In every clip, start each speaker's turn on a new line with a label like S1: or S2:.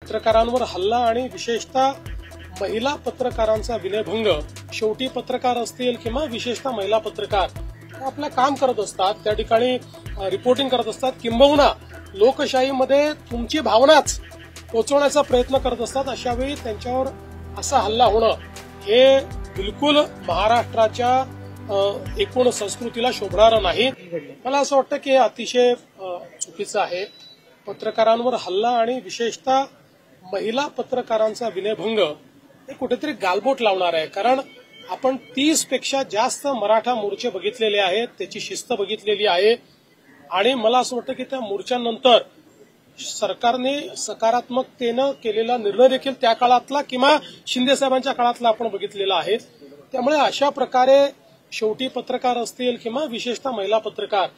S1: पत्रकारांवर हल्ला आणि विशेषतः महिला पत्रकारांचा विनयभंग। शेवटी पत्रकार असतील किंवा विशेषतः महिला पत्रकार आपलं काम करत असतात, त्या ठिकाणी रिपोर्टिंग करत असतात, किंबहुना लोकशाहीमध्ये तुमची भावनाच पोचवण्याचा प्रयत्न करत असतात। अशा वेळी त्यांच्यावर असा हल्ला होणं हे बिलकुल महाराष्ट्राच्या एकूण संस्कृतीला शोभणारं नाही। मला असं वाटतं की हे अतिशय चुकीचं आहे। पत्रकारांवर हल्ला आणि विशेषतः महिला पत्रकारांचा विनयभंग हे कुठेतरी गालबोट लावणार आहे। कारण आपण 30 पेक्षा जास्त मराठा मोर्चे बघितलेले आहेत, त्याची शिस्त बघितलेली आहे आणि मला असं वाटतं की त्या मोर्चानंतर सरकारने सकारात्मकतेनं केलेला निर्णय देखील त्या काळातला किंवा शिंदे साहेबांच्या काळातला आपण बघितलेला आहे। त्यामुळे अशा प्रकारे शेवटी पत्रकार असतील किंवा विशेषतः महिला पत्रकार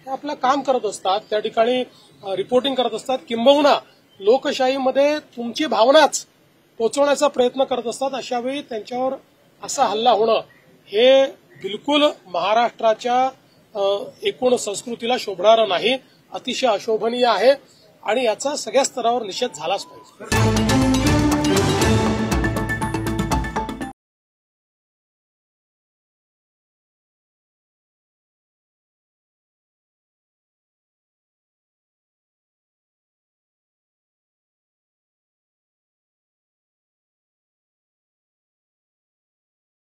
S1: हे आपलं काम करत असतात, त्या ठिकाणी रिपोर्टिंग करत असतात, किंबहुना लोकशाहीमध्ये तुमची भावनाच पोचवण्याचा प्रयत्न करत असतात। अशा वेळी त्यांच्यावर असा हल्ला होणं हे बिलकुल महाराष्ट्राच्या एकूण संस्कृतीला शोभणारं नाही, अतिशय अशोभनीय आहे आणि याचा सगळ्या स्तरावर निषेध झालाच पाहिजे।